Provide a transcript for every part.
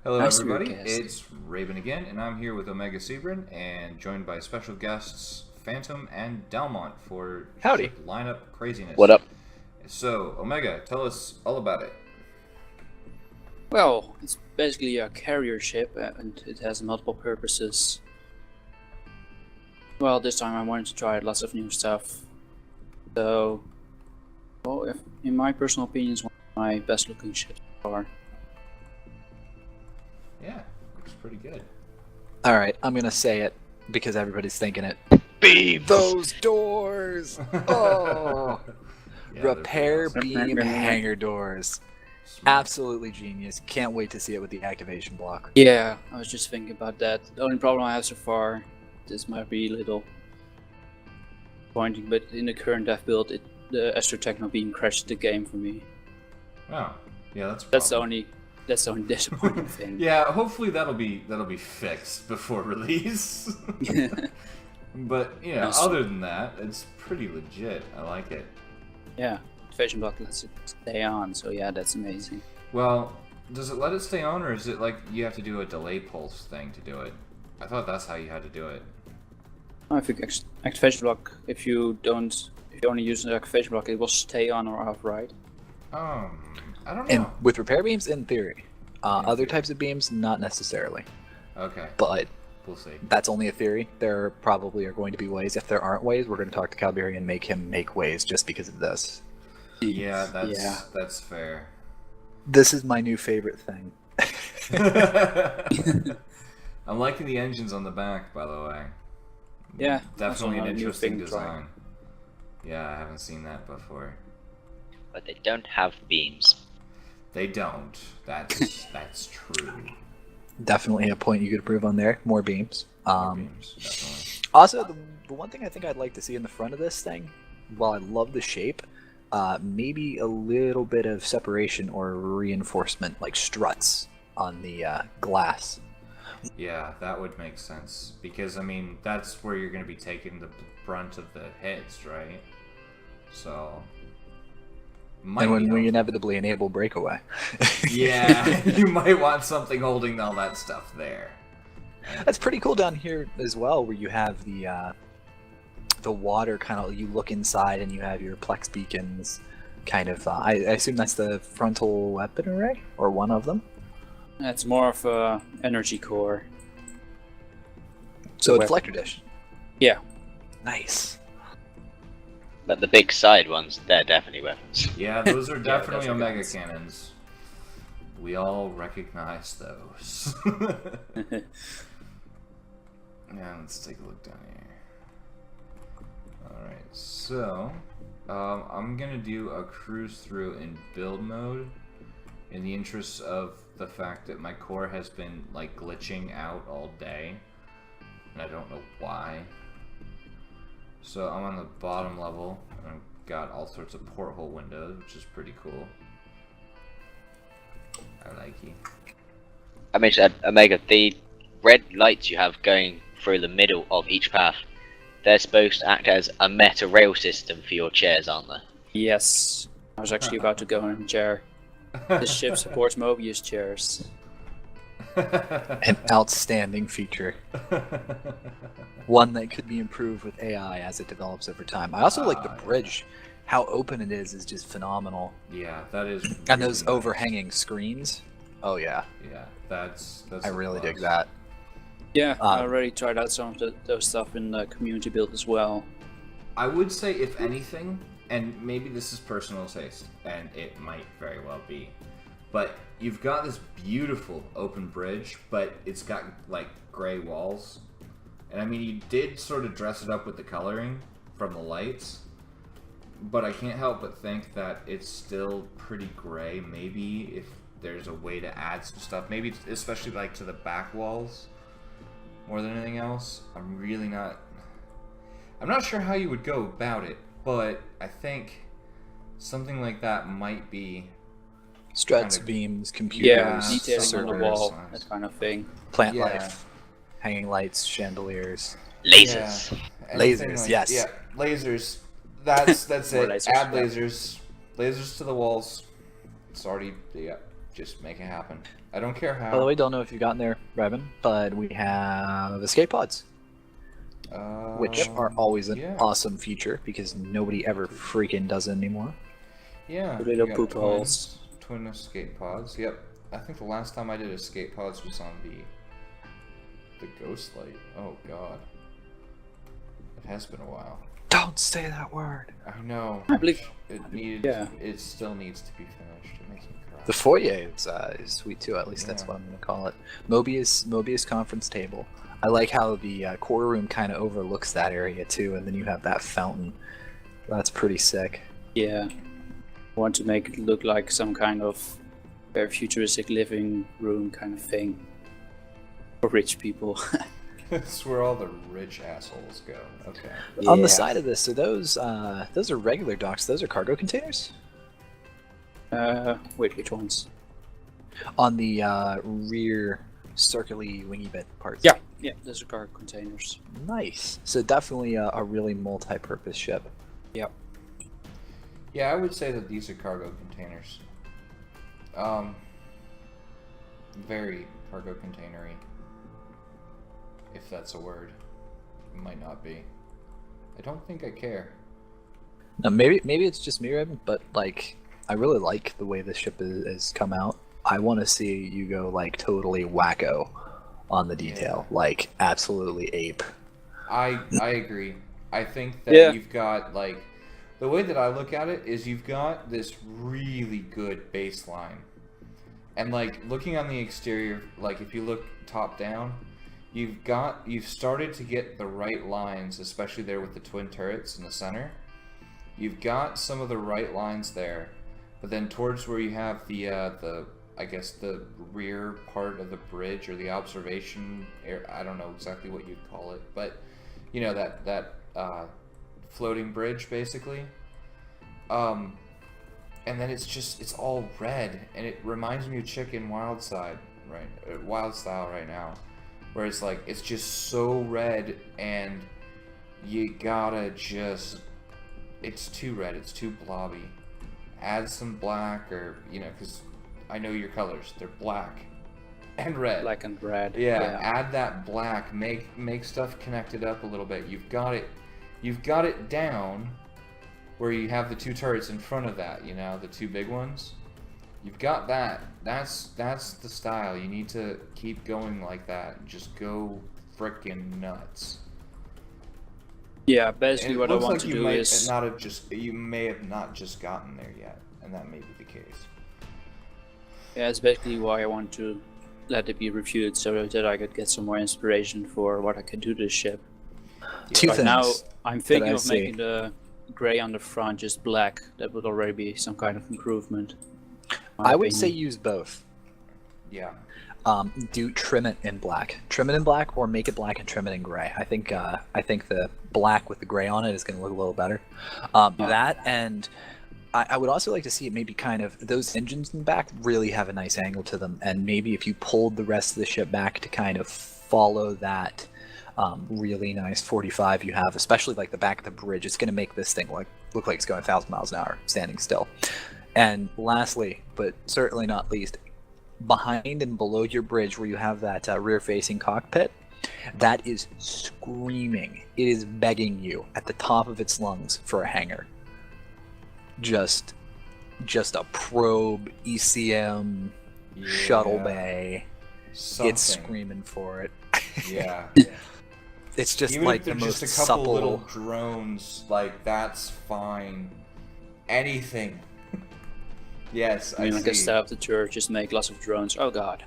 Hello, Nice to be your everybody. guest. It's Raven again, and I'm here with OmegaCybran, and joined by special guests Phantom and Delmont for Howdy. ship lineup craziness. What up? So, Omega, tell us all about it. Well, it's basically a carrier ship and it has multiple purposes. Well, this time I wanted to try lots of new stuff. So, well, in my personal opinion, it's one of my best looking ships so far. Yeah, looks pretty good. Alright, I'm gonna say it because everybody's thinking it. Beams! Those doors! Oh! Yeah, they're Repair pretty beam hangar doors. Smart. Absolutely genius. Can't wait to see it with the activation block. Yeah, I was just thinking about that. The only problem I have so far, this might be a little disappointing, but in the current dev build, the Astro Techno beam crashed the game for me. Oh, yeah, that's a That's the problem. only disappointing thing. Yeah, hopefully that'll be fixed before release. But you know, Nice. other than that, it's pretty legit. I like it. Yeah, activation block lets it stay on, so yeah, that's amazing. Well, does it let it stay on, or is it like you have to do a delay pulse thing to do it? I thought that's how you had to do it. I think activation block, if you only use the activation block, it will stay on or off, right? I don't And know. with repair beams, in theory. In Other theory. types of beams, not necessarily. Okay, But we'll see. that's only a theory. There probably are going to be ways. If there aren't ways, we're going to talk to Calberry and make him make ways just because of this. Yeah, Yeah. that's fair. This is my new favorite thing. I'm liking the engines on the back, by the way. Yeah, that's Definitely an another new interesting thing to try. design. Yeah, I haven't seen that before. But they don't have beams. They don't. That's true. Definitely a point you could improve on there. More beams. More beams, definitely. Also, the one thing I think I'd like to see in the front of this thing, while I love the shape, maybe a little bit of separation or reinforcement, like struts on the glass. Yeah, that would make sense. Because, I mean, that's where you're going to be taking the brunt of the hits, right? So... might And when be we helpful. inevitably enable breakaway. Yeah, you might want something holding all that stuff there. That's pretty cool down here as well, where you have the water kind of, you look inside and you have your Plex beacons kind of, I assume that's the frontal weapon array, or one of them. It's more of a energy core. So a Weapon. deflector dish. Yeah. Nice. But the big side ones, they're definitely weapons. Yeah, those are Yeah, definitely those are Omega guns. cannons. We all recognize those. Yeah, let's take a look down here. Alright, so... I'm gonna do a cruise through in build mode in the interest of the fact that my core has been, like, glitching out all day. And I don't know why. So I'm on the bottom level, and I've got all sorts of porthole windows, which is pretty cool. I like it. I mentioned Omega, the red lights you have going through the middle of each path, they're supposed to act as a meta rail system for your chairs, aren't they? Yes. I was actually about to go in a chair. This ship supports Mobius chairs. An outstanding feature. One that could be improved with AI as it develops over time. I also like the Yeah. bridge. How open it is just phenomenal. Yeah, that is. And those really nice. overhanging screens. Oh yeah, Yeah, that's. I a really dig plus. that. Yeah, I Um, already tried out some of those stuff in the community build as well. I would say, if anything, and maybe this is personal taste, and it might very well be, but you've got this beautiful open bridge, but it's got like gray walls, and I mean, you did sort of dress it up with the coloring from the lights, but I can't help but think that it's still pretty gray. Maybe if there's a way to add some stuff, maybe especially like to the back walls more than anything else. I'm not sure how you would go about it, but I think something like that might be Struts, Kind of- beams, Yeah, computers, detailing on the servers, wall, servers. that kind of thing. plant Yeah. life, hanging lights, chandeliers. Lasers. anything Lasers, yes. Yeah, lasers. That's More it. lasers, Add yeah. lasers to the walls. It's already Just make it happen. I don't care how. By the way, don't know if you've gotten there, Revan, but we have escape pods, which are always an awesome feature because nobody ever freaking does it anymore. Yeah. Little you got poop holes. Twin escape pods. Yep. I think the last time I did escape pods was on the Ghost Light. Oh god. It has been a while. Don't say that word. I know. I believe it needed. Yeah. It still needs to be finished. It makes me cry. The foyer is sweet too. At least that's what I'm gonna call it. Mobius conference table. I like how the core room kind of overlooks that area too, and then you have that fountain. That's pretty sick. Yeah. I want to make it look like some kind of very futuristic living room kind of thing for rich people. That's where all the rich assholes go. Okay. On the side of this, are those are regular docks. Those are cargo containers. Wait, which ones? On the rear circly wingy bit parts. Yeah, those are cargo containers. Nice. So definitely a really multi-purpose ship. Yep. Yeah, I would say that these are cargo containers. Very cargo containery. If that's a word. It might not be. I don't think I care. Now, maybe it's just me, Raven, but like I really like the way this ship has come out. I want to see you go like totally wacko on the detail, like absolutely ape. I agree. I think that you've got like the way that I look at it is you've got this really good baseline. And like looking on the exterior, like if you look top down, you've started to get the right lines, especially there with the twin turrets in the center. You've got some of the right lines there, but then towards where you have the I guess the rear part of the bridge or the observation area, I don't know exactly what you'd call it, but you know that floating bridge basically. And then it's all red, and it reminds me of Chicken Wild Style right now, where it's like it's just so red, and you gotta just it's too red, it's too blobby. Add some black, or you know, because I know your colors, they're black and red. Black and red. Yeah, add that black, make stuff connected up a little bit. You've got it down where you have the two turrets in front of that, you know, the two big ones. You've got that. That's the style. You need to keep going like that. Just go frickin' nuts. Yeah, basically what I want to do is you may have not just gotten there yet, and that may be the case. Yeah, it's basically why I want to let it be reviewed so that I could get some more inspiration for what I could do to the ship. Two things. Now I'm thinking I of see. making the gray on the front just black. That would already be some kind of improvement. I would say use both. Yeah. Do trim it in black. Trim it in black, or make it black and trim it in gray. I think the black with the gray on it is going to look a little better. That, and I would also like to see it maybe kind of those engines in the back really have a nice angle to them, and maybe if you pulled the rest of the ship back to kind of follow that really nice 45 you have, especially like the back of the bridge, it's going to make this thing look like it's going 1,000 miles an hour standing still. And lastly, but certainly not least, behind and below your bridge where you have that rear-facing cockpit, that is screaming. It is begging you at the top of its lungs for a hangar. Just a probe, ECM, shuttle bay. Something. It's screaming for it. Yeah. It's just Even like if they're the just most a couple supple little drones, like that's fine. Anything. Yes, I mean, I like see. instead of the turret, just make lots of drones. Oh god.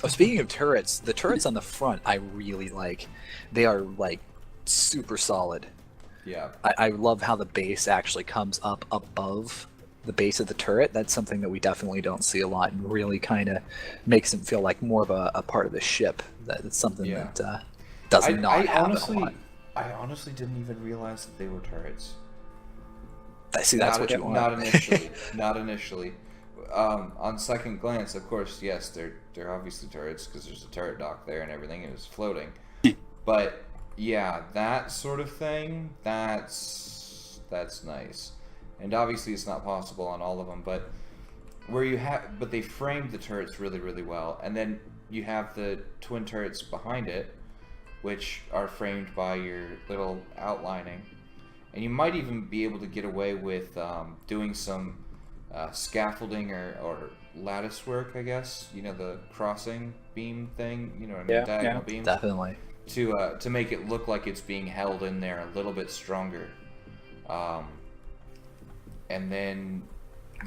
Oh, speaking of turrets, the turrets on the front I really like. They are like super solid. Yeah. I love how the base actually comes up above the base of the turret. That's something that we definitely don't see a lot, and really kind of makes them feel like more of a part of the ship. That's something that does not happen a lot. I honestly didn't even realize that they were turrets. I see, that's what you want. Not initially. Not initially. On second glance, of course, yes, they're obviously turrets because there's a turret dock there and everything. It was floating, but yeah, that sort of thing. That's nice, and obviously it's not possible on all of them. But where you have, but they framed the turrets really, really well, and then you have the twin turrets behind it, which are framed by your little outlining, and you might even be able to get away with doing some scaffolding or lattice work, I guess. You know, the crossing beam thing. You know what I mean? Diagonal beams. Definitely. To make it look like it's being held in there a little bit stronger. And then,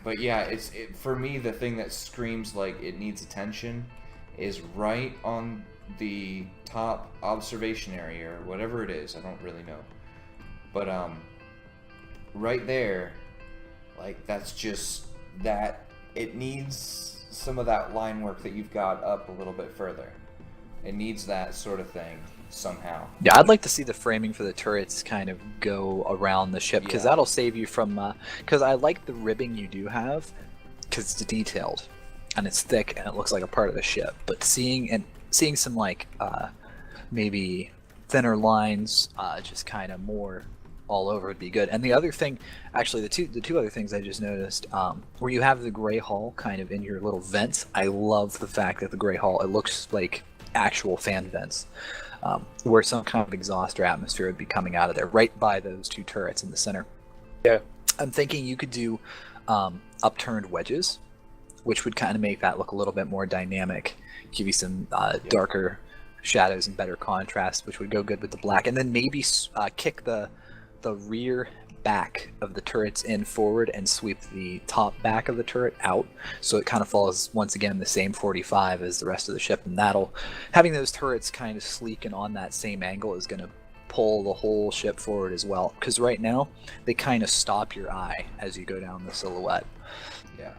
but yeah, for me, the thing that screams like it needs attention is right on the top observation area, or whatever it is. I don't really know. But right there, like, that's just that it needs some of that line work that you've got up a little bit further. It needs that sort of thing somehow. Yeah, I'd like to see the framing for the turrets kind of go around the ship, because that'll save you from. Because I like the ribbing you do have, because it's detailed, and it's thick, and it looks like a part of the ship. But seeing some like maybe thinner lines, just kind of more all over would be good. And the other thing, actually, the two other things I just noticed, where you have the gray hull kind of in your little vents. I love the fact that the gray hull, it looks like actual fan vents, where some kind of exhaust or atmosphere would be coming out of there, right by those two turrets in the center. Yeah. I'm thinking you could do upturned wedges, which would kind of make that look a little bit more dynamic, give you some darker shadows and better contrast, which would go good with the black. And then maybe kick the rear back of the turrets in forward and sweep the top back of the turret out, so it kind of follows once again the same 45 as the rest of the ship. And having those turrets kind of sleek and on that same angle is going to pull the whole ship forward as well, because right now they kind of stop your eye as you go down the silhouette. Yeah.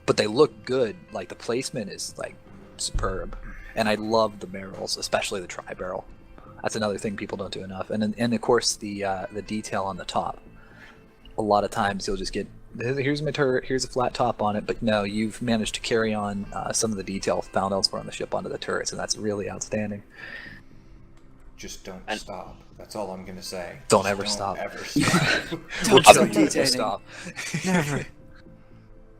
But they look good. Like, the placement is like superb, and I love the barrels, especially the tri-barrel. That's another thing people don't do enough. And of course the detail on the top. A lot of times you'll just get, here's my turret, here's a flat top on it, but no, you've managed to carry on some of the detail found elsewhere on the ship onto the turrets, and that's really outstanding. Just don't stop. That's all I'm gonna say. Don't ever stop. Don't stop. Never.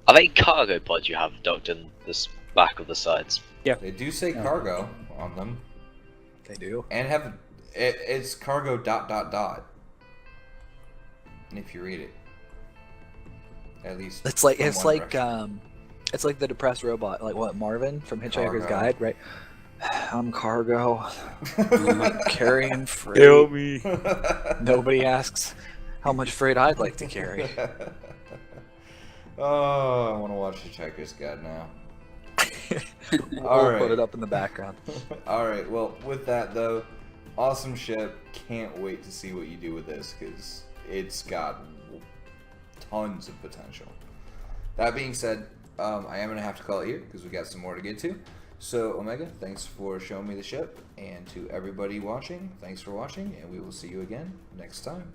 Are they cargo pods you have docked in the back of the sides? Yeah. They do say cargo on them. They do. And it's cargo ... And if you read it, at least It's like from one it's like the depressed robot, like what, Marvin from Hitchhiker's Cargo. Guide, right? I'm cargo. Russian. I'm carrying freight. Kill me. Nobody asks how much freight I'd like to carry. Oh, I want to watch Hitchhiker's Guide now. We'll Alright. put it up in the background. Alright, well, with that though, awesome ship. Can't wait to see what you do with this, because it's got tons of potential. That being said, I am going to have to call it here, because we got some more to get to. So, Omega, thanks for showing me the ship, and to everybody watching, thanks for watching, and we will see you again next time.